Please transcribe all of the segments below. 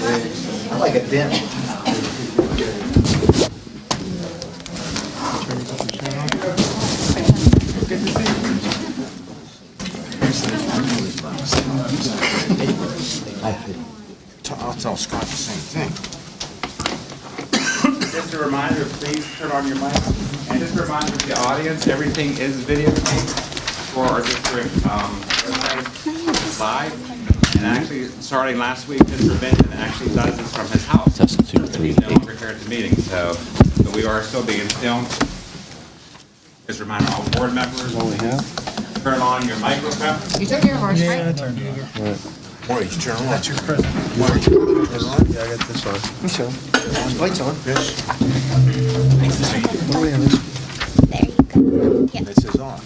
I like it dim. I'll tell Scott the same thing. Just a reminder, please turn on your mic. And just a reminder to the audience, everything is videotaped for our district website live. And actually, starting last week, Mr. Benton actually does this from his house. Test 2, 3. He's no longer here at the meeting, so we are still being filmed. Just a reminder, all board members, turn on your microphone. You took your horse, right? Boy, you turn on. That's your present. Turn on? Yeah, I got this on. It's on. Lights on. Yes. What do we have this? There you go. Yep. This is on.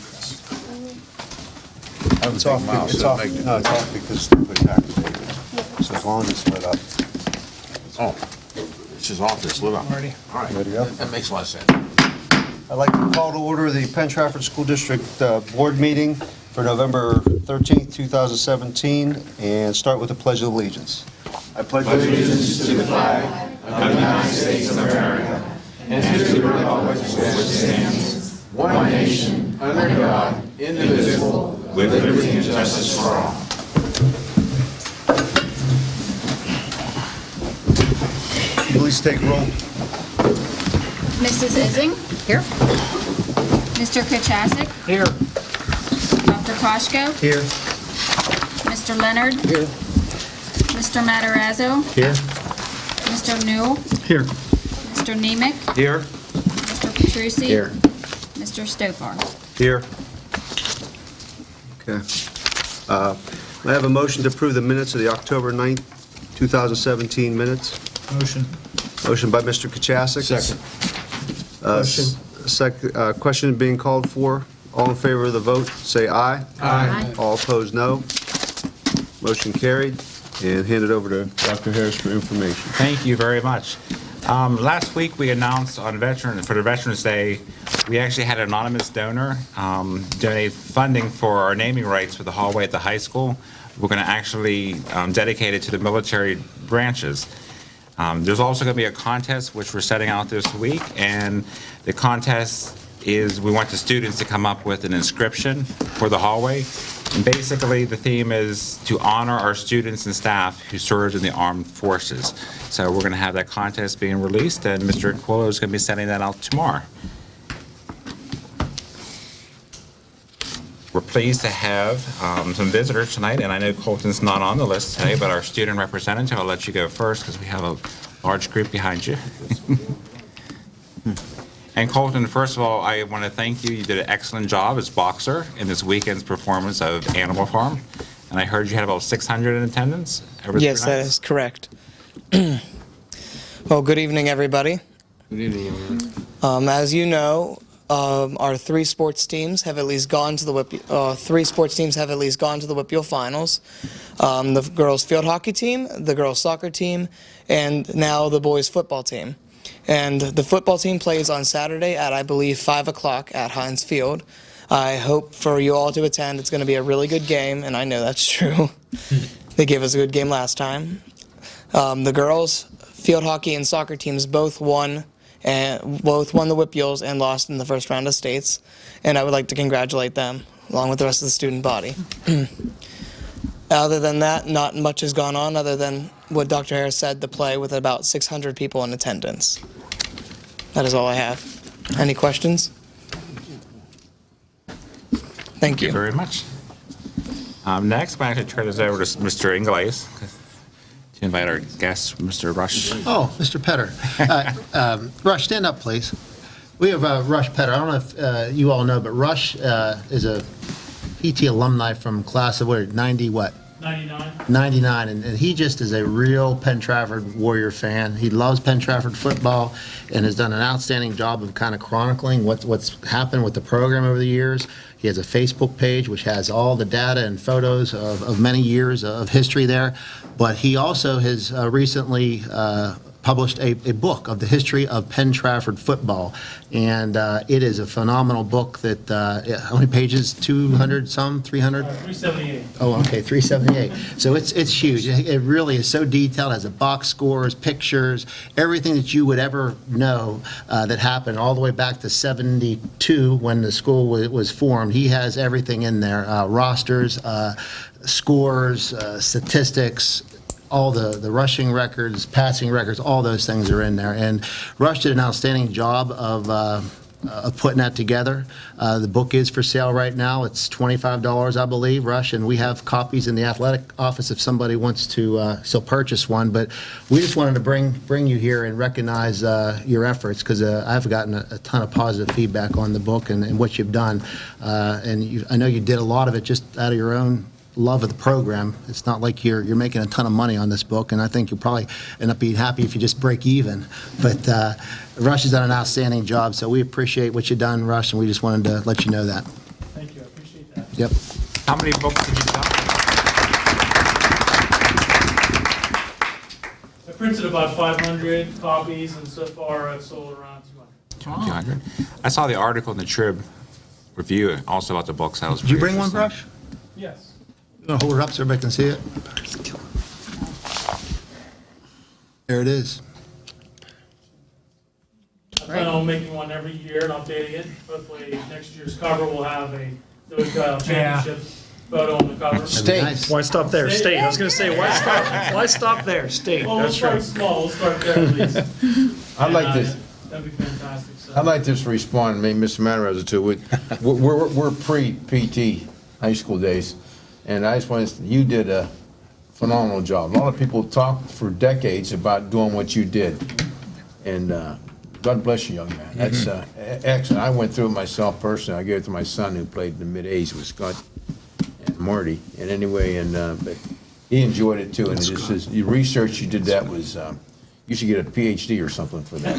It's off. It's off. No, it's off because they're activated. So as long as it's lit up. Oh, this is off, it's lit up. All right. Ready to go? That makes a lot of sense. I'd like to call to order the Penn Trafford School District Board meeting for November 13th, 2017, and start with the Pledge of Allegiance. I pledge allegiance to the flag of the United States of America and to the republic for which it stands, one nation, under God, indivisible, with liberty and justice for all. Please take roll. Mrs. Ising? Here. Mr. Kachasik? Here. Dr. Koshko? Here. Mr. Leonard? Here. Mr. Matarazzo? Here. Mr. Newell? Here. Mr. Nemec? Here. Mr. Petrucci? Here. Mr. Stofar? Here. Okay. I have a motion to approve the minutes of the October 9th, 2017 minutes. Motion. Motion by Mr. Kachasik. Second. Question being called for. All in favor of the vote, say aye. Aye. All opposed, no. Motion carried. And hand it over to Dr. Harris for information. Thank you very much. Last week, we announced for the Veterans Day, we actually had an anonymous donor donate funding for our naming rights for the hallway at the high school. We're going to actually dedicate it to the military branches. There's also going to be a contest, which we're setting out this week, and the contest is we want the students to come up with an inscription for the hallway. And basically, the theme is to honor our students and staff who served in the armed forces. So we're going to have that contest being released, and Mr. Quillo is going to be sending that out tomorrow. We're pleased to have some visitors tonight, and I know Colton's not on the list today, but our student representative, I'll let you go first because we have a large group behind you. And Colton, first of all, I want to thank you. You did an excellent job as boxer in this weekend's performance of Animal Farm. And I heard you had about 600 in attendance. Yes, that is correct. Well, good evening, everybody. Good evening, everyone. As you know, our three sports teams have at least gone to the WPIAL finals. The girls field hockey team, the girls soccer team, and now the boys football team. And the football team plays on Saturday at, I believe, 5 o'clock at Heinz Field. I hope for you all to attend. It's going to be a really good game, and I know that's true. They gave us a good game last time. The girls field hockey and soccer teams both won the WPIALs and lost in the first round of states, and I would like to congratulate them along with the rest of the student body. Other than that, not much has gone on other than what Dr. Harris said, the play with about 600 people in attendance. That is all I have. Any questions? Thank you. Thank you very much. Next, I'm going to turn this over to Mr. Ingles to invite our guest, Mr. Rush. Oh, Mr. Petter. Rush, stand up, please. We have Rush Petter. I don't know if you all know, but Rush is a PT alumni from class of 90 what? 99, and he just is a real Penn Trafford Warrior fan. He loves Penn Trafford football and has done an outstanding job of kind of chronicling what's happened with the program over the years. He has a Facebook page which has all the data and photos of many years of history there, but he also has recently published a book of the history of Penn Trafford football, and it is a phenomenal book that, how many pages, 200 some, 300? 378. Oh, okay, 378. So it's huge. It really is so detailed, has a box scores, pictures, everything that you would ever know that happened all the way back to 72 when the school was formed. He has everything in there, rosters, scores, statistics, all the rushing records, passing records, all those things are in there. And Rush did an outstanding job of putting that together. The book is for sale right now. It's $25, I believe, Rush, and we have copies in the athletic office if somebody wants to still purchase one. But we just wanted to bring you here and recognize your efforts, because I've gotten a ton of positive feedback on the book and what you've done. I know you did a lot of it just out of your own love of the program. It's not like you're making a ton of money on this book, and I think you'll probably end up being happy if you just break even. But Rush has done an outstanding job, so we appreciate what you've done, Rush, and we just wanted to let you know that. Thank you, I appreciate that. Yep. How many books did you sell? I printed about 500 copies, and so far I've sold around 200. 200. I saw the article in the Trib Review also about the books. That was Did you pretty bring one, interesting. Rush? Yes. You want to hold it up so everybody can see it? There it is. I plan on making one every year and updating it. Hopefully, next year's cover will have a Village Dial Championship photo on the cover. That'd be nice. Why stop there? State. I was going to say, why stop there? State. Well, we'll That's start right. small, we'll start there at least. I'd like And, this. That'd be fantastic. So. I'd like this to respond, maybe Mr. Matarazzo too. We're pre-PT high school days, and I just wanted to, you did a phenomenal job. A lot of people talked for decades about doing what you did, and God bless you, young man. That's excellent. I went through it myself personally. I gave it to my son who played in the mid-A's with Scott and Marty. And anyway, but he enjoyed it too. And it just says, the research you did that was, you should get a PhD or something for that.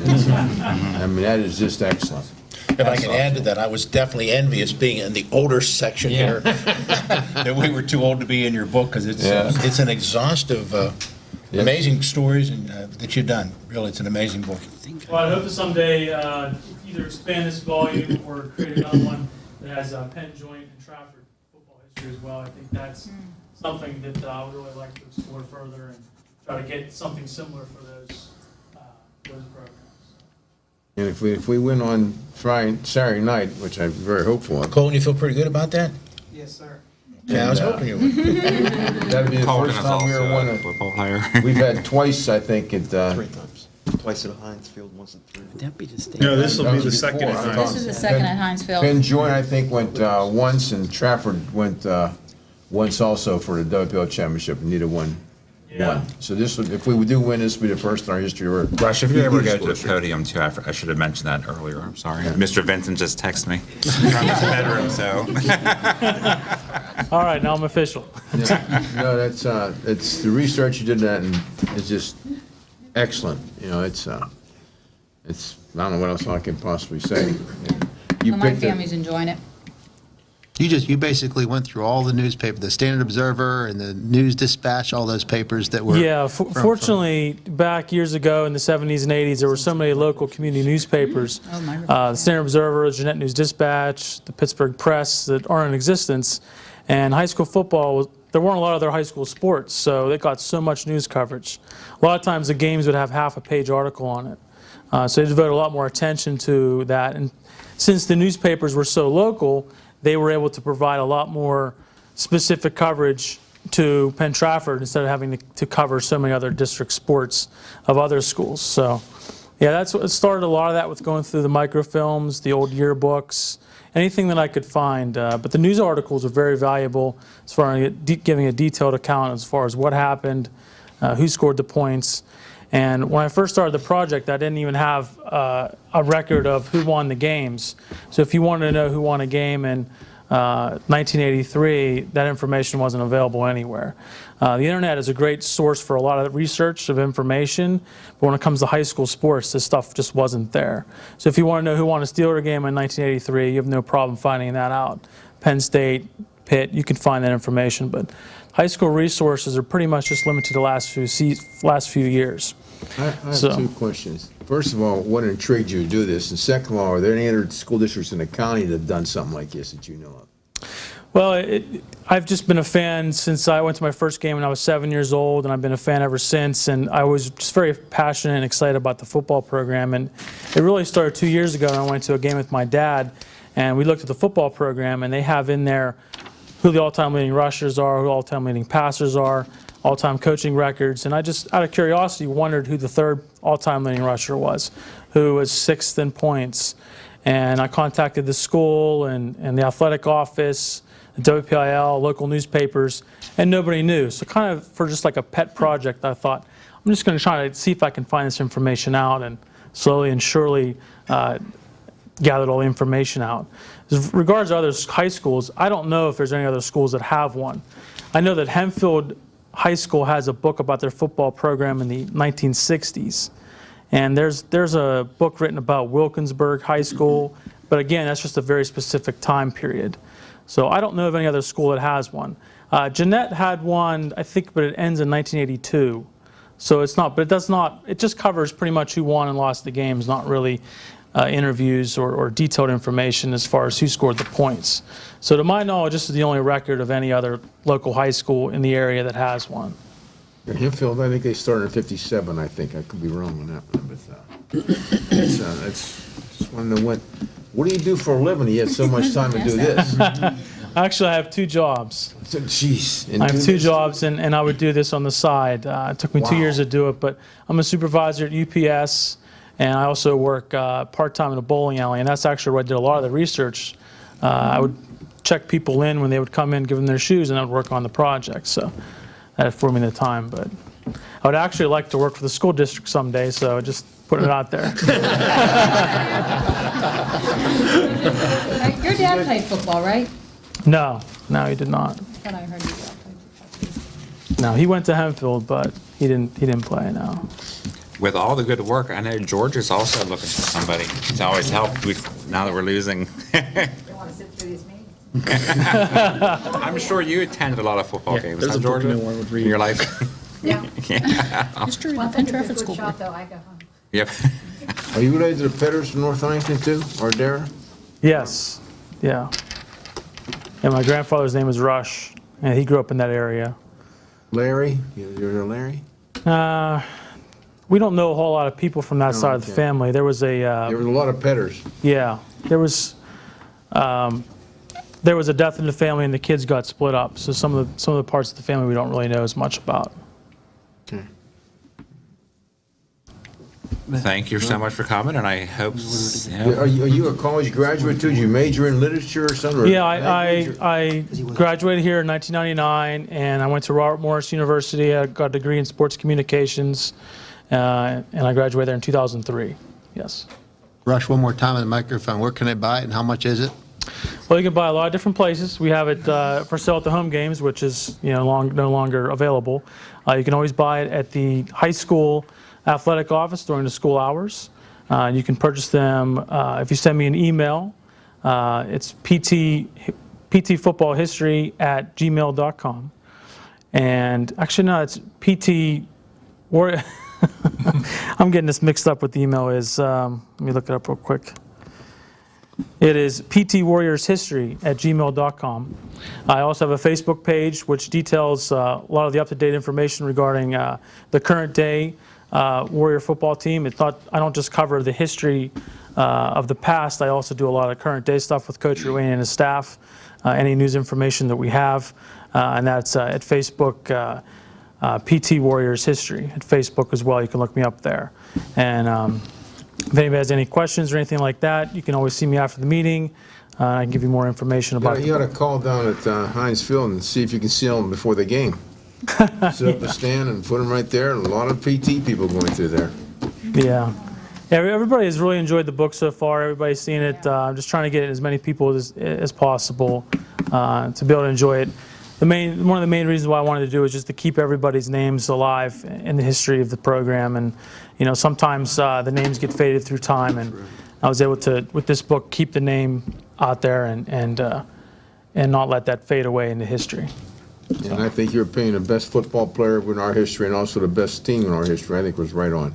I mean, that is just excellent. If I can add to that, I was definitely envious being in the older section here, that we were too old to be in your book, because it's an exhaustive, amazing stories and that you've done. Really, it's an amazing book. Well, I hope to someday either expand this volume or create another one that has Penn Joint and Trafford football history as well. I think that's something that I would really like to explore further and try to get something similar for those programs. And if we win on Saturday night, which I'm very hopeful of, Colin, you feel pretty good about that? Yes, sir. Yeah, I was hoping you would. that'd be the Colin first is time we also ever won a a. football player. We've had twice, I think, at. 3 times. Twice at Heinz Field, once at 3. That'd be the state. No, this will That be was the second before, at I Heinz. thought. This is the second at Heinz Field. Penn Joint, I think, went once, and Trafford went once also for the WPL championship, and neither one Yeah. won. So this would, if we do win, this would be the first in our history. Rush, if you ever go to the podium too, I should have mentioned that earlier. I'm sorry. Mr. Vincent just texted me from his bedroom, so. All right, now I'm official. No, that's it's the research you did that, and it's just excellent. You know, it's I don't know what else I can possibly say. You Well, my picked it. family's enjoying it. You basically went through all the newspapers, the Standard Observer and the News Dispatch, all those papers that were. Yeah, fortunately, back years ago in the 70s and 80s, there were so many local community newspapers. Oh, my The Standard Observer, the Jeanette News Dispatch, the Pittsburgh Press that are in existence. And high school football, there weren't a lot of other high school sports, so it got so much news coverage. A lot of times the games would have half a page article on it. So they devoted a lot more attention to that. And since the newspapers were so local, they were able to provide a lot more specific coverage to Penn Trafford instead of having to cover so many other district sports of other schools. So, yeah, that's what started a lot of that with going through the microfilms, the old yearbooks, anything that I could find. But the news articles are very valuable as far as giving a detailed account as far as what happened, who scored the points. And when I first started the project, I didn't even have a record of who won the games. So if you wanted to know who won a game in 1983, that information wasn't available anywhere. The internet is a great source for a lot of research of information, but when it comes to high school sports, this stuff just wasn't there. So if you want to know who won a Steeler game in 1983, you have no problem finding that out. Penn State, Pitt, you can find that information, but high school resources are pretty much just limited to the last few years. I have So- two questions. First of all, what intrigued you to do this? And second of all, are there any other school districts in the county that have done something like this that you know of? Well, I've just been a fan since I went to my first game when I was 7 years old, and I've been a fan ever since. And I was just very passionate and excited about the football program. And it really started 2 years ago when I went to a game with my dad, and we looked at the football program, and they have in there who the all-time leading rushers are, who the all-time leading passers are, all-time coaching records. And I just, out of curiosity, wondered who the third all-time leading rusher was, who was sixth in points. And I contacted the school and the athletic office, the WPIL, local newspapers, and nobody knew. So kind of for just like a pet project, I thought, I'm just going to try to see if I can find this information out, and slowly and surely gathered all the information out. As regards to other high schools, I don't know if there's any other schools that have one. I know that Hempfield High School has a book about their football program in the 1960s. And there's a book written about Wilkinsburg High School, but again, that's just a very specific time period. So I don't know of any other school that has one. Jeanette had one, I think, but it ends in 1982. So it's not, but it does not, it just covers pretty much who won and lost the games, not really interviews or detailed information as far as who scored the points. So to my knowledge, this is the only record of any other local high school in the area that has one. Hempfield, I think they started in '57. I think I could be wrong on that one, but it's just want to know what do you do for a living? You have so much time to do this. Actually, I have two jobs. So, jeez, and I have do two this? jobs, and I would do this on the side. It took me 2 Wow. years to do it, but I'm a supervisor at UPS, and I also work part-time in a bowling alley, and that's actually where I did a lot of the research. I would check people in when they would come in, give them their shoes, and I would work on the project. So that afforded me the time, but I would actually like to work for the school district someday, so just putting it out there. Your dad played football, right? No, he did not. I thought I heard you dad played football. No, he went to Hempfield, but he didn't play, no. With all the good work, I know George is also looking for somebody to always help now that we're losing. You want to sit through these meetings? I'm sure you attended a lot of football games, there's huh, a book Georgia? no one would read. In your life? Yeah. History Once I get a good shot, though, I go home. Yep. Are you related to the Petters from North Huntington too, or Dara? Yes, yeah. And my grandfather's name is Rush, and he grew up in that area. Larry? You're Larry? We don't know a whole lot of people from that Oh, side of the okay. family. There was There was a lot of Petters. yeah, there was a death in the family, and the kids got split up. So some of the parts of the family we don't really know as much about. Okay. Thank you so much for coming, and I hope. Are you a college graduate too? Did you major in literature or something? or Yeah, major? I graduated here in 1999, and I went to Robert Morris University. I got a degree in sports communications, and I graduated there in 2003. Yes. Rush, one more time on the microphone. Where can they buy it and how much is it? Well, you can buy a lot of different places. We have it for sale at the home games, which is no longer available. You can always buy it at the high school athletic office during the school hours. You can purchase them if you send me an email. It's ptfootballhistory@gmail.com. And actually, no, it's PT. I'm getting this mixed up with the email. Let me look it up real quick. It is ptwarriorshistory@gmail.com. I also have a Facebook page which details a lot of the up-to-date information regarding the current day Warrior football team. I don't just cover the history of the past. I also do a lot of current day stuff with Coach Ruane and his staff. Any news information that we have, and that's at Facebook. PT Warriors History at Facebook as well. You can look me up there. And if anybody has any questions or anything like that, you can always see me after the meeting. I can give you more information about You ought to call down at Heinz Field and see if you can see them before the game. Set up a stand and put them right there. A lot of PT people going through there. Yeah. Everybody has really enjoyed the book so far. Everybody's seen it. I'm just trying to get as many people as possible to be able to enjoy it. One of the main reasons why I wanted to do it is just to keep everybody's names alive in the history of the program. And sometimes the names get faded through time, and I was able to, with this book, keep the name out there and not let that fade away into history. And I think your opinion, the best football player in our history and also the best team in our history, I think was right on.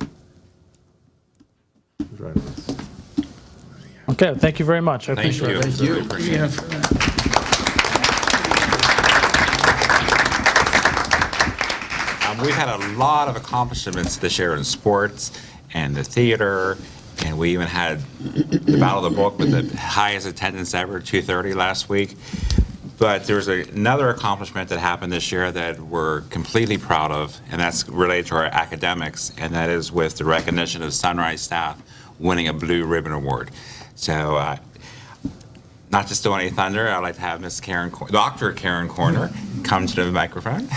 Was right on. Okay, thank you very much. I Thank appreciate you. it. Thank you. Really appreciate it. We've had a lot of accomplishments this year in sports and the theater, and we even had the Battle of the Book with the highest attendance ever, 230 last week. But there's another accomplishment that happened this year that we're completely proud of, and that's related to our academics, and that is with the recognition of Sunrise staff winning a Blue Ribbon Award. So, not to steal any thunder, I'd like to have Dr. Karen Corner come to the microphone.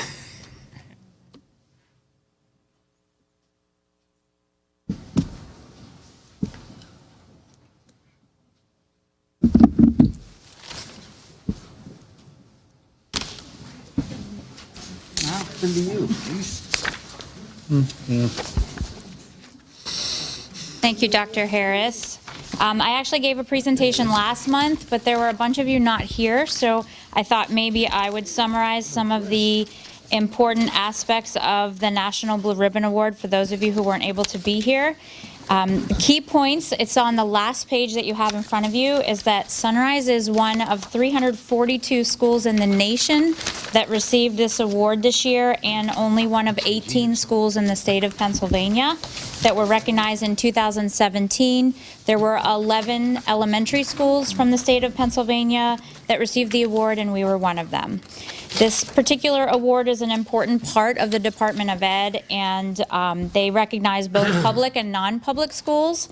Thank you, Dr. Harris. I actually gave a presentation last month, but there were a bunch of you not here, so I thought maybe I would summarize some of the important aspects of the National Blue Ribbon Award for those of you who weren't able to be here. The key points, it's on the last page that you have in front of you, is that Sunrise is one of 342 schools in the nation that received this award this year, and only one of 18 schools in the state of Pennsylvania that were recognized in 2017. There were 11 elementary schools from the state of Pennsylvania that received the award, and we were one of them. This particular award is an important part of the Department of Ed, and they recognize both public and non-public schools.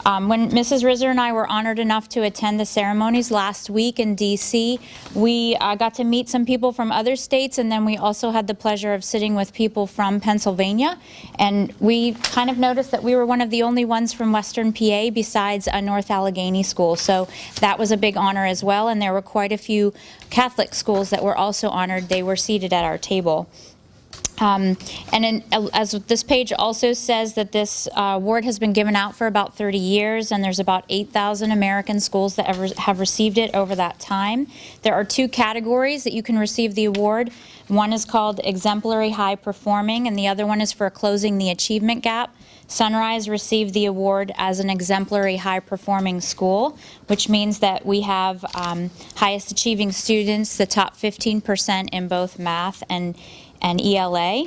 When Mrs. Rizzer and I were honored enough to attend the ceremonies last week in D.C., we got to meet some people from other states, and then we also had the pleasure of sitting with people from Pennsylvania. And we kind of noticed that we were one of the only ones from Western PA besides a North Allegheny school. So that was a big honor as well, and there were quite a few Catholic schools that were also honored. They were seated at our table. As this page also says, that this award has been given out for about 30 years, and there's about 8,000 American schools that have received it over that time. There are two categories that you can receive the award. One is called Exemplary High Performing, and the other one is for Closing the Achievement Gap. Sunrise received the award as an exemplary high-performing school, which means that we have highest achieving students, the top 15% in both math and ELA,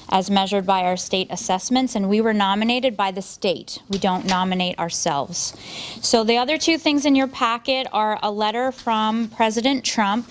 as measured by our state assessments, and we were nominated by the state. We don't nominate ourselves. So the other two things in your packet are a letter from President Trump.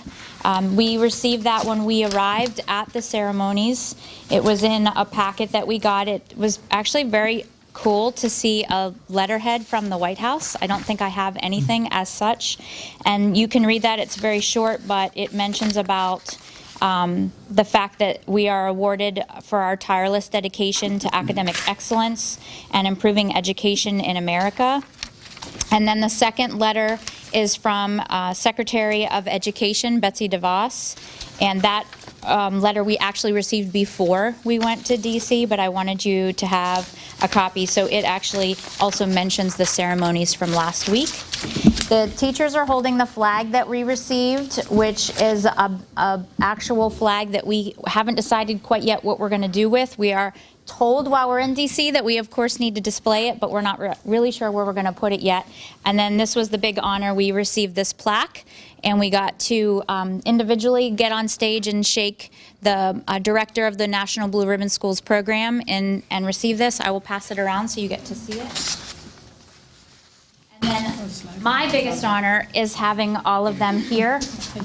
We received that when we arrived at the ceremonies. It was in a packet that we got. It was actually very cool to see a letterhead from the White House. I don't think I have anything as such. And you can read that. It's very short, but it mentions about the fact that we are awarded for our tireless dedication to academic excellence and improving education in America. And then the second letter is from Secretary of Education, Betsy DeVos, and that letter we actually received before we went to DC, but I wanted you to have a copy. So it actually also mentions the ceremonies from last week. The teachers are holding the flag that we received, which is a actual flag that we haven't decided quite yet what we're going to do with. We are told while we're in DC that we of course need to display it, but we're not really sure where we're going to put it yet. And then this was the big honor. We received this plaque, and we got to individually get on stage and shake the director of the National Blue Ribbon Schools program and receive this. I will pass it around so you get to see it. And then my biggest honor is having all of them here.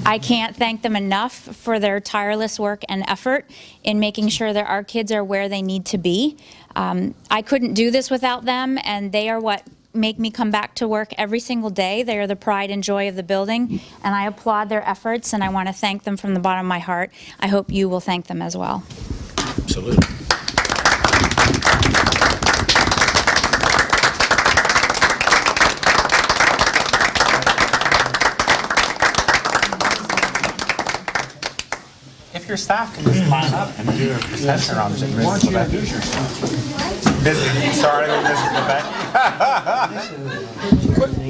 I can't thank them enough for their tireless work and effort in making sure that our kids are where they need to be. I couldn't do this without them, and they are what make me come back to work every single day. They are the pride and joy of the building, and I applaud their efforts, and I want to thank them from the bottom of my heart. I hope you will thank them as well. Absolutely. If your staff can just line up and do a presentation around it. Why don't you introduce yourself? Sorry, this is the back.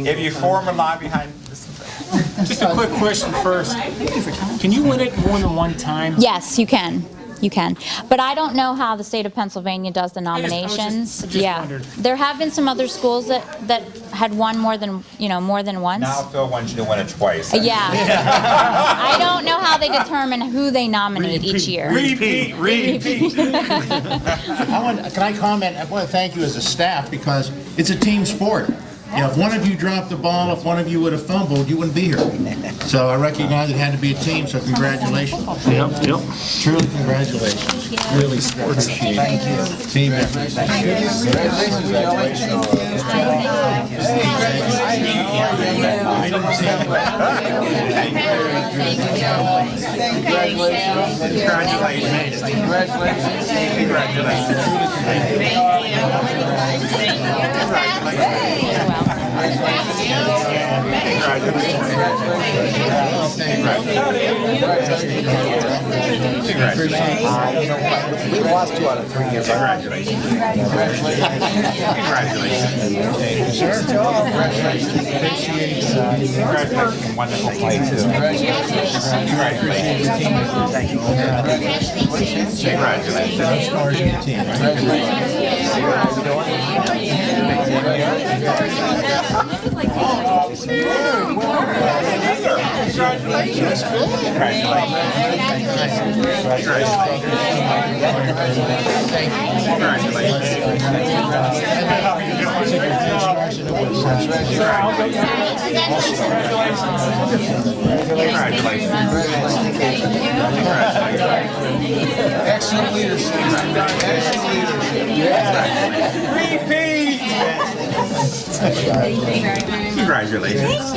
If you form a line behind this. Just a quick question first. Can you win it more than one time? Yes, you can. You can. But I don't know how the state of Pennsylvania does the I nominations. just Yeah. wondered. There have been some other schools that had won more than once. Now Phil wants you to win it twice. Yeah. I don't know how they determine who they nominate each year. Repeat. Can I comment? I want to thank you as a staff because it's a team sport. You know, if one of you dropped the ball, if one of you would have fumbled, you wouldn't be here. So I recognize it had to be a team, so congratulations. Yep. Truly congratulations. Really appreciate it. Thank you. Team effort. We lost 2 out of 3 years. Congratulations. Congratulations. Wonderful play, too. Congratulations. Excellent leadership. Repeat! Congratulations.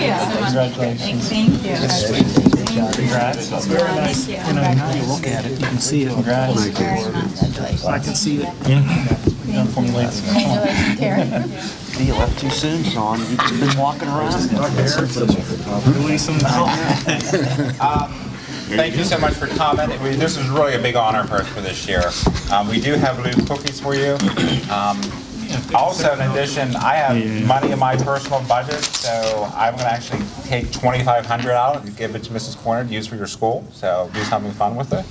Congrats. It's very nice. You know, now you look at it, you can see it. Congrats. I can see it. Yeah. Congratulations, Karen. You left too soon, Sean. You've just been walking around. Release them now. Thank you so much for coming. This was really a big honor for us for this year. We do have blue cookies for you. Also, in addition, I have money in my personal budget, so I'm going to actually take $2,500 out and give it to Mrs. Corner to use for your school. So do something fun with it.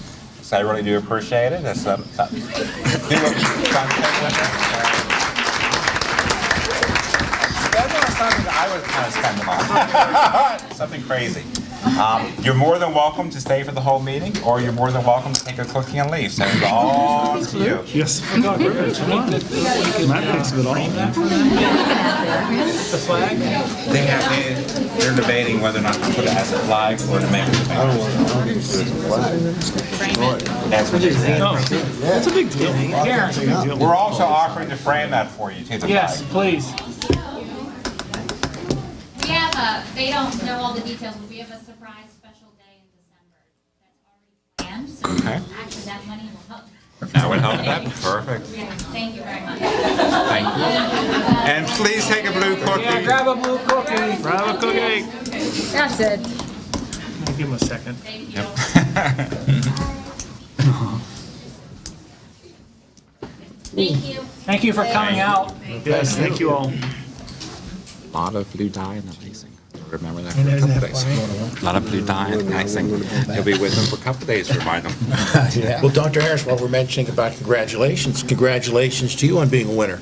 So I really do appreciate it. That's do a fun thing with it. That's not something that I would kind of spend them on. Something crazy. You're more than welcome to stay for the whole meeting, or you're more than welcome to take a cookie and leave. So it's all to you. Yes, forgot. Come on. That makes it all. The flag? They're debating whether or not to put it as a flag or to make it a flag. That's what they said. That's a big deal. Karen. We're also offering to frame that for you, too, the Yes, flag. please. We have they don't know all the details, but we have a surprise special day in December that's already planned. So Okay. actually that money will help. That would help that. Perfect. Thank you very much. Thank you. And please take a blue cookie. Yeah, grab a blue cookie. Grab a cookie. That's it. I'll give him a second. Thank you. Thank you. Thank you for coming out. Yes, thank you all. A lot of blue dye and icing. Remember that for a couple days. A lot of blue dye and icing. You'll be with them for a couple days to remind them. Well, Dr. Harris, while we're mentioning about congratulations to you on being a winner.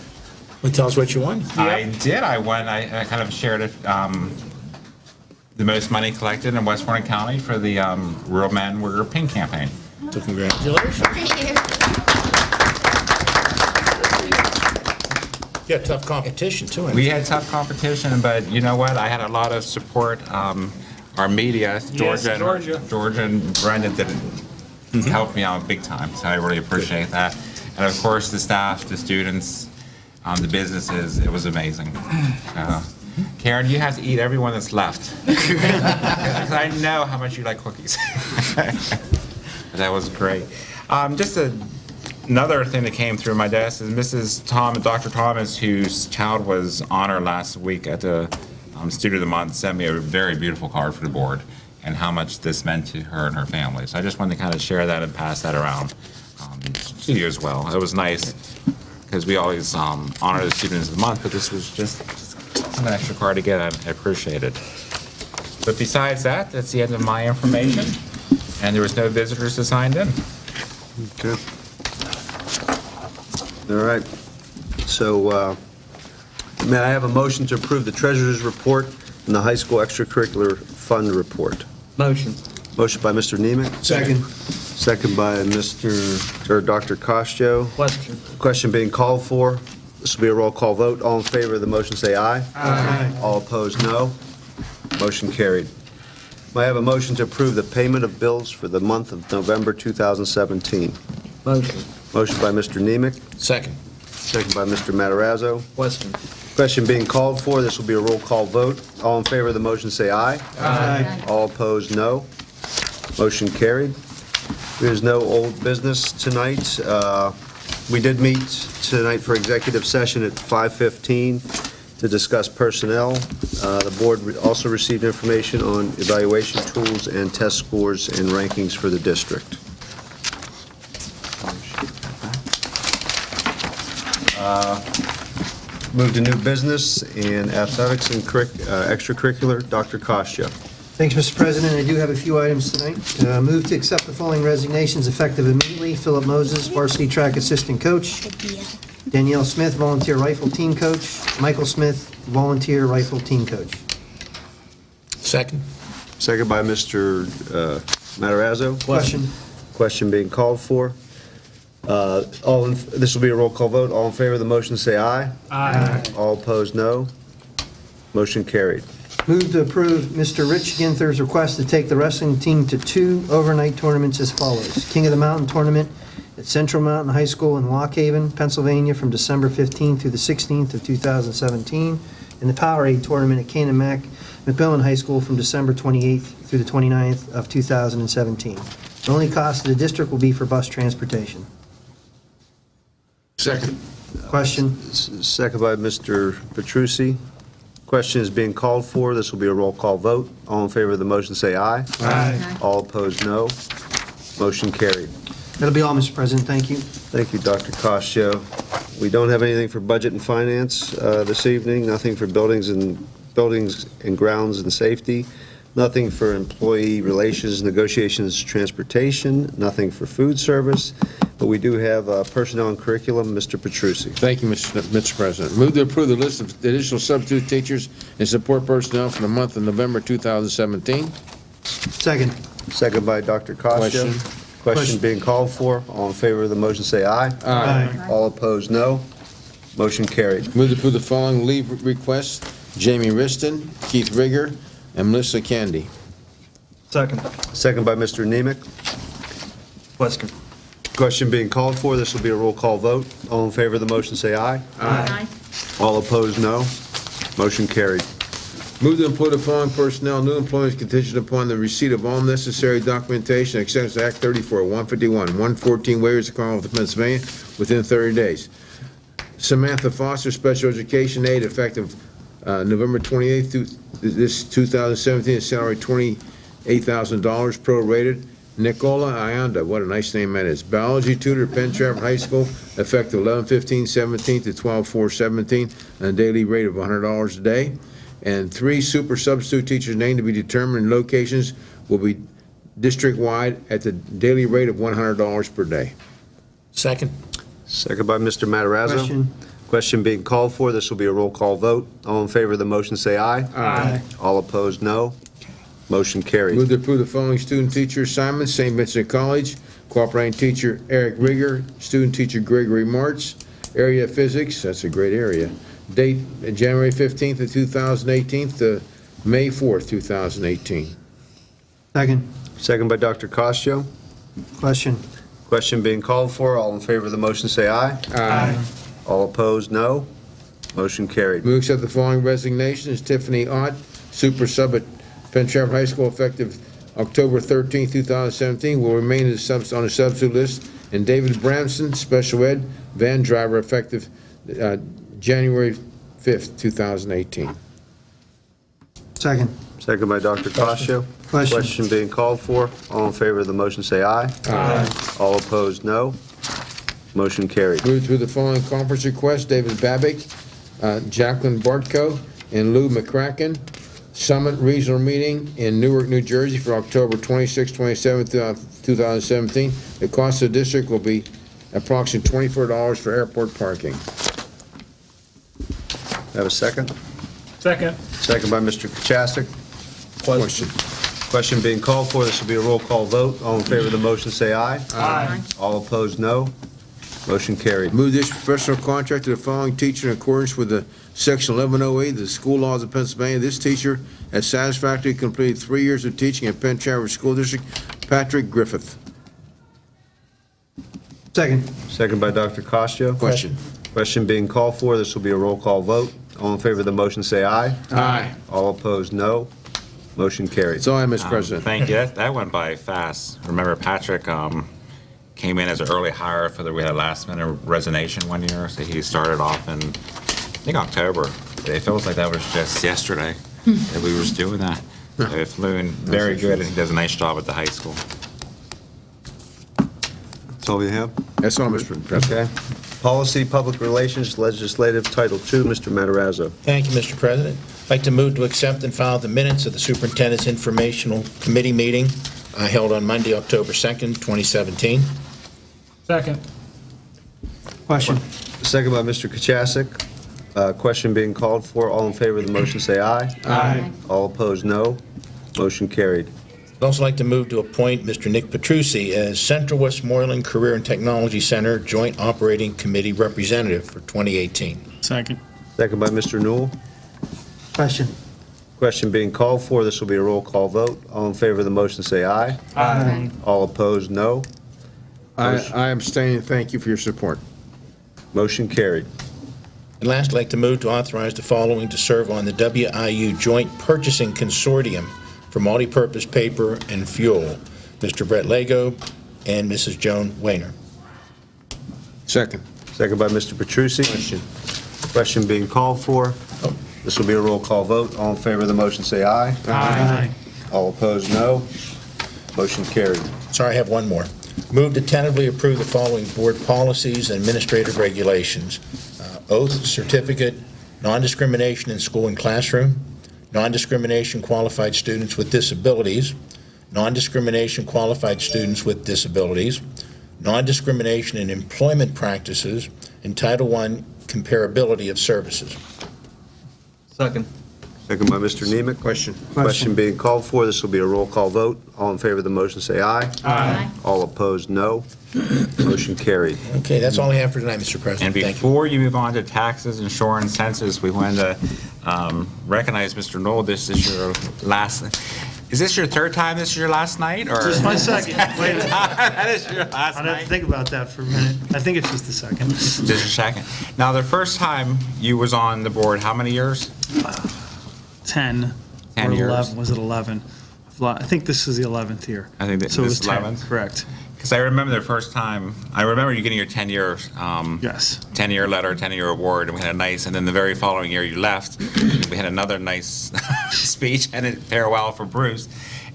Well, tell us what you won. I did. I won. I kind of shared it. The most money collected in Westmoreland County for the Real Men Wear Pink campaign. So congratulations. You had tough competition, too. We had tough competition, but you know what? I had a lot of support. Our media, Georgia and Brendan did help me out big time, so I really appreciate that. And of course, the staff, the students, the businesses, it was amazing. Karen, you have to eat every one that's left. Because I know how much you like cookies. That was great. Another thing that came through my desk is Dr. Thomas, whose child was honored last week at the Student of the Month, sent me a very beautiful card for the board and how much this meant to her and her family. So I just wanted to kind of share that and pass that around to you as well. It was nice because we always honor the Students of the Month, but this was just an extra card to get. I appreciate it. But besides that, that's the end of my information, and there was no visitors assigned in. Okay. All right. So, may I have a motion to approve the treasurer's report and the high school extracurricular fund report? Motion. Motion by Mr. Nemec. Second. Second by Dr. Costo. Question. Question being called for. This will be a roll call vote. All in favor of the motion, say aye. Aye. All opposed, no. Motion carried. May I have a motion to approve the payment of bills for the month of November 2017? Motion. Motion by Mr. Nemec, Second. second by Mr. Matarazzo. Question. Question being called for. This will be a roll call vote. All in favor of the motion, say aye. Aye. All opposed, no. Motion carried. There's no old business tonight. We did meet tonight for executive session at 5:15 to discuss personnel. The board also received information on evaluation tools and test scores and rankings for the district. Move to new business and athletics and extracurricular. Dr. Costo. Thanks, Mr. President. I do have a few items tonight. Move to accept the following resignations effective immediately. Philip Moses, varsity track assistant coach. Danielle Smith, volunteer rifle team coach. Michael Smith, volunteer rifle team coach. Second. Second by Mr. Matarazzo. Question. Question being called for. This will be a roll call vote. All in favor of the motion, say aye. Aye. All opposed, no. Motion carried. Move to approve Mr. Rich Ginther's request to take the wrestling team to 2 overnight tournaments as follows. King of the Mountain Tournament at Central Mountain High School in Lock Haven, Pennsylvania from December 15th through the 16th of 2017, and the Powerade Tournament at Canaan McMillan High School from December 28th through the 29th of 2017. The only cost to the district will be for bus transportation. Second. Question. Second by Mr. Petrucci. Question is being called for. This will be a roll call vote. All in favor of the motion, say aye. Aye. All opposed, no. Motion carried. That'll be all, Mr. President. Thank you. Thank you, Dr. Costo. We don't have anything for budget and finance this evening, nothing for buildings and grounds and safety, nothing for employee relations, negotiations, transportation, nothing for food service, but we do have personnel and curriculum. Mr. Petrucci. Thank you, Mr. President. Move to approve the list of additional substitute teachers and support personnel for the month of November 2017. Second. Second by Dr. Costo. Question. Question being called for. All in favor of the motion, say aye. Aye. All opposed, no. Motion carried. Move to approve the following leave requests: Jamie Riston, Keith Rigger, and Melissa Candy. Second. Second by Mr. Nemec. Question. Question being called for. This will be a roll call vote. All in favor of the motion, say aye. Aye. All opposed, no. Motion carried. Move to employ the following personnel. New employees contingent upon the receipt of all necessary documentation, acceptance of Act 34, 151, 114 waivers of Commonwealth of Pennsylvania within 30 days. Samantha Foster, special education aide, effective November 28th, 2017, salary $28,000 prorated. Nicola Ayanda, what a nice name that is. Biology tutor, Penn Trafford High School, effective 11/15/17 to 12/4/17, and a daily rate of $100 a day. And 3 super substitute teachers named to be determined in locations will be district-wide at the daily rate of $100 per day. Second. Second by Mr. Matarazzo. Question. Question being called for. This will be a roll call vote. All in favor of the motion, say aye. Aye. All opposed, no. Motion carried. Move to approve the following student teacher assignments: St. Vincent College, cooperating teacher Eric Rigger, student teacher Gregory Martz, area of physics, that's a great area. Date January 15th of 2018 to May 4th, 2018. Second. Second by Dr. Costo. Question. Question being called for. All in favor of the motion, say aye. Aye. All opposed, no. Motion carried. Move to accept the following resignations: Tiffany Ott, super sub at Penn Trafford High School, effective October 13th, 2017, will remain on the substitute list, and David Bramson, special ed, van driver, effective January 5th, 2018. Second. Second by Dr. Costo. Question. Question being called for. All in favor of the motion, say aye. Aye. All opposed, no. Motion carried. Move through the following conference requests: David Babick, Jacqueline Bartko, and Lou McCracken, Summit Regional Meeting in Newark, New Jersey for October 26, 27, 2017. The cost of the district will be approximately $24 for airport parking. Have a second? Second. Second by Mr. Kachasik. Question. Question being called for. This will be a roll call vote. All in favor of the motion, say aye. Aye. All opposed, no. Motion carried. Move this professional contract to the following teacher in accordance with the Section 1108 of the school laws of Pennsylvania. This teacher has satisfactorily completed 3 years of teaching at Penn Trafford School District. Patrick Griffith. Second. Second by Dr. Costo. Question. Question being called for. This will be a roll call vote. All in favor of the motion, say aye. Aye. All opposed, no. Motion carried. That's all I have, Mr. President. Thank you. That went by fast. Remember, Patrick came in as an early hire for we had a last-minute resignation one year, so he started off in, I think, October. It feels like that was just yesterday that we were just doing that. So it flew in very good, and he does a nice job at the high school. That's all we have? That's all, Mr. President. Okay. Policy, Public Relations, Legislative, Title II, Mr. Matarazzo. Thank you, Mr. President. I'd like to move to accept and file the minutes of the Superintendent's Informational Committee meeting held on Monday, October 2nd, 2017. Second. Question. Second by Mr. Kachasik. Question being called for. All in favor of the motion, say aye. Aye. All opposed, no. Motion carried. I'd also like to move to appoint Mr. Nick Petrucci as Central Westmoreland Career and Technology Center Joint Operating Committee Representative for 2018. Second. Second by Mr. Newell. Question. Question being called for. This will be a roll call vote. All in favor of the motion, say aye. Aye. All opposed, no. I abstain. Thank you for your support. Motion carried. And last, I'd like to move to authorize the following to serve on the WIU Joint Purchasing Consortium for multipurpose paper and fuel, Mr. Brett Lago and Mrs. Joan Wayner. Second. Second by Mr. Petrucci. Question. Question being called for. This will be a roll call vote. All in favor of the motion, say aye. Aye. All opposed, no. Motion carried. Sorry, I have one more. Move to tentatively approve the following board policies and administrative regulations. Oath, certificate, non-discrimination in school and classroom, non-discrimination qualified students with disabilities, non-discrimination qualified students with disabilities, non-discrimination in employment practices, and Title I comparability of services. Second. Second by Mr. Nemec. Question. Question being called for. This will be a roll call vote. All in favor of the motion, say aye. Aye. All opposed, no. Motion carried. Okay, that's all I have for tonight, Mr. President. And Thank you. before you move on to taxes, insurance, census, we wanted to recognize Mr. Knoll. This is your last, is this your third time this is your last night, or? Just my second. Wait a minute. That is your last I didn't night? think about that for a minute. I think it's just the second. Just your second. Now, the first time you was on the board, how many years? 10. 10 or years. 11. Was it 11? I think this is the 11th year. I think that So it this was is 10, 11th? correct. Because I remember the first time, I remember you getting your 10-year, Yes. 10-year letter, 10-year award, and we had a nice, and then the very following year you left, we had another nice speech and a farewell for Bruce.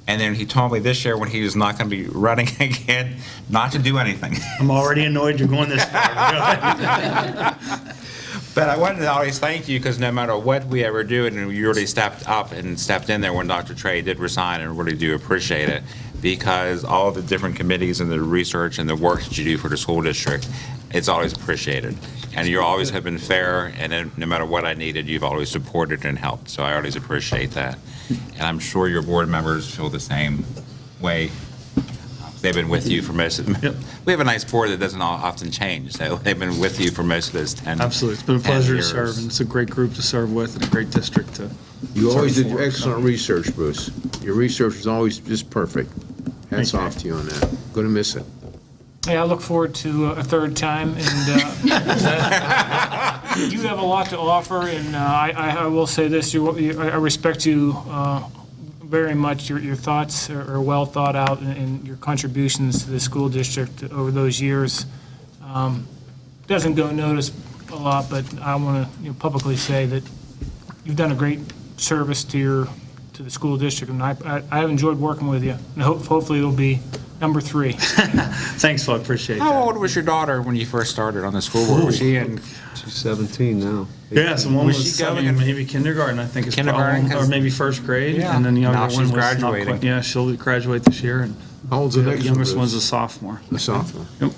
And then he told me this year when he was not going to be running again, not to do anything. I'm already annoyed you're going this far. But I wanted to always thank you because no matter what we ever do, and you really stepped up and stepped in there when Dr. Trey did resign, and really do appreciate it, because all the different committees and the research and the work that you do for the school district, it's always appreciated. And you always have been fair, and then no matter what I needed, you've always supported and helped. So I always appreciate that. And I'm sure your board members feel the same way. They've been with you for most of Yep. We have a nice board that doesn't often change, so they've been with you for most of those 10 Absolutely. It's been a pleasure to years. serve, and it's a great group to serve with and a great district to. You always serve did for, excellent research, Bruce. Your research was always just perfect. Hats Thank you. off to you on that. Gonna miss it. Yeah, I look forward to a third time, and you have a lot to offer, and I will say this, I respect you very much. Your thoughts are well thought out, and your contributions to the school district over those years doesn't go unnoticed a lot, but I want to publicly say that you've done a great service to the school district, and I have enjoyed working with you, and hopefully it'll be Number 3. Thanks, Phil, I appreciate How that. old was your daughter when you first started on the school board? Was she in? She's 17 now. Yeah, so one Was was she going maybe kindergarten, I think, is Kindergarten, probably, or 'cause- maybe first grade, Yeah. and then the younger Now one she's was not graduating. quite- Yeah, she'll graduate this year, and How old's the the next one? youngest Bruce? one's a sophomore. A sophomore. Yep.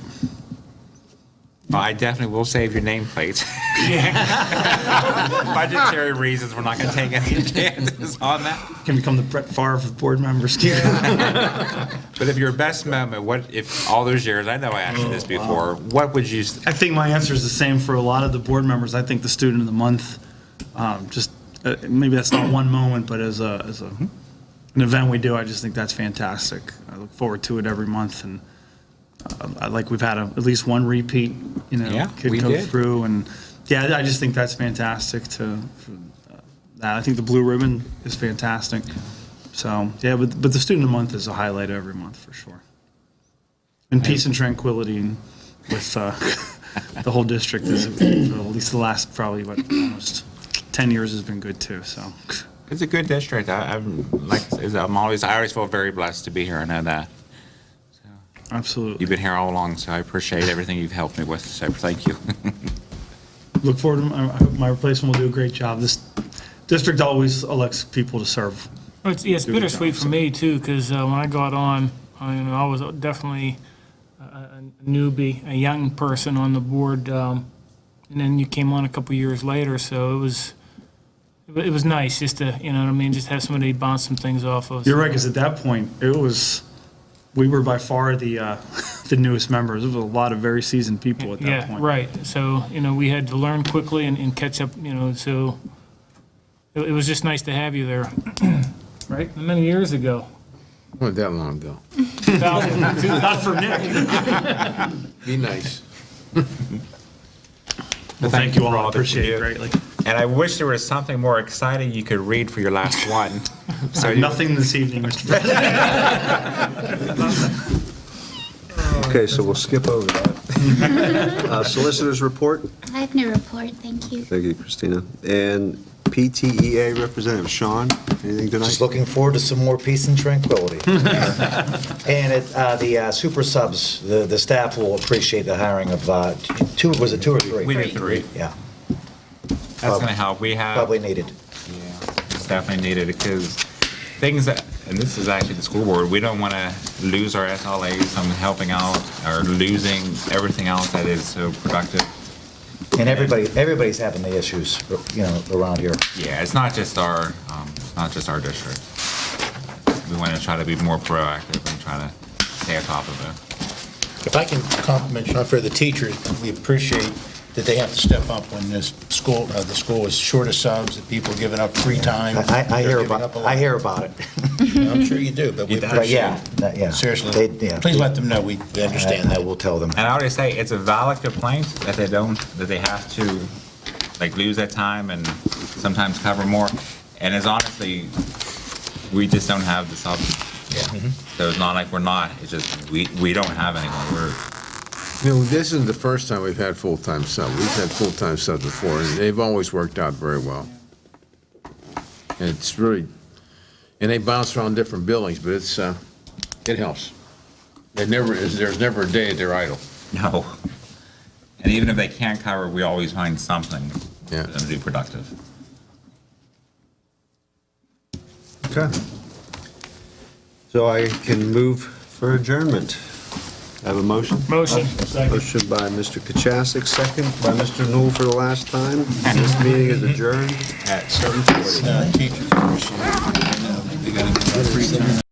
Well, I definitely will save your nameplates. Budgetary reasons, we're not going to take any chances on that. Can become the Brett Favre of board members. But if your best moment, what if all those years? I know I asked you this before. What would you? I think my answer is the same for a lot of the board members. I think the student of the month, maybe that's not one moment, but as an event we do, I just think that's fantastic. I look forward to it every month, and we've had at least one repeat, Yeah, kid we go did. through, and I just think that's fantastic. I think the blue ribbon is fantastic. So yeah, but the student of the month is a highlight every month for sure. And peace and tranquility with the whole district is, at least the last probably almost 10 years has been good too. So It's a good district. I always feel very blessed to be here. I know that. absolutely. You've been here all along, so I appreciate everything you've helped me with. So thank you. Look forward to. I hope my replacement will do a great job. This district always elects people to serve. Well, it's bittersweet for me too, because when I got on, I was definitely a newbie, a young person on the board, and then you came on a couple years later, so it was nice just to, you know what I mean, just have somebody bounce some things off of. You're right, because at that point we were by far the newest members. There was a lot of very seasoned people at that point. Yeah, right. So, we had to learn quickly and catch up, so it was just nice to have you there. Right? Many years ago. Not that long ago. 2000. Not for Nick. Be nice. Well, thank you all. for I all that you appreciate it do. greatly. And I wish there was something more exciting you could read for your last one. So Nothing this evening, Mr. President. Okay, so we'll skip over that. Solicitors report. I have no report, thank you. Thank you, Christina. And PTEA Representative Sean, anything tonight? Just looking forward to some more peace and tranquility. And the super subs, the staff will appreciate the hiring of two, was it 2 or 3? We did 3. Yeah, That's going to help. We have. probably needed. Yeah, it's definitely needed because things that, and this is actually the school board, we don't want to lose our SLAs on helping out or losing everything else that is so productive. And everybody's having the issues, around here. Yeah, it's not just our district. We want to try to be more proactive and try to stay on top of it. If I can compliment Sean for the teachers, we appreciate that they have to step up when the school is short of subs, that people are giving up free time. I hear They're giving up a lot. I hear about it. I'm sure you do, but we But appreciate yeah, it. Seriously, yeah. please let them know we understand I that. will tell them. And I always say it's a valid complaint that they have to lose that time and sometimes cover more. And it's honestly, we just don't have the subs. Yeah. So it's not like we're not. It's just we don't have anyone. This is the first time we've had full-time subs. We've had full-time subs before, and they've always worked out very well. And it's really, and they bounce around different buildings, but it helps. There's never a day they're idle. No. And even if they can't cover, we always find something Yeah. for them to do productive. Okay. So I can move for adjournment. I have a motion? Motion. Motion by Mr. Kachasik, second by Mr. Newell for the last time. This meeting is adjourned at 7:40. Teachers appreciate it. They gotta get free time.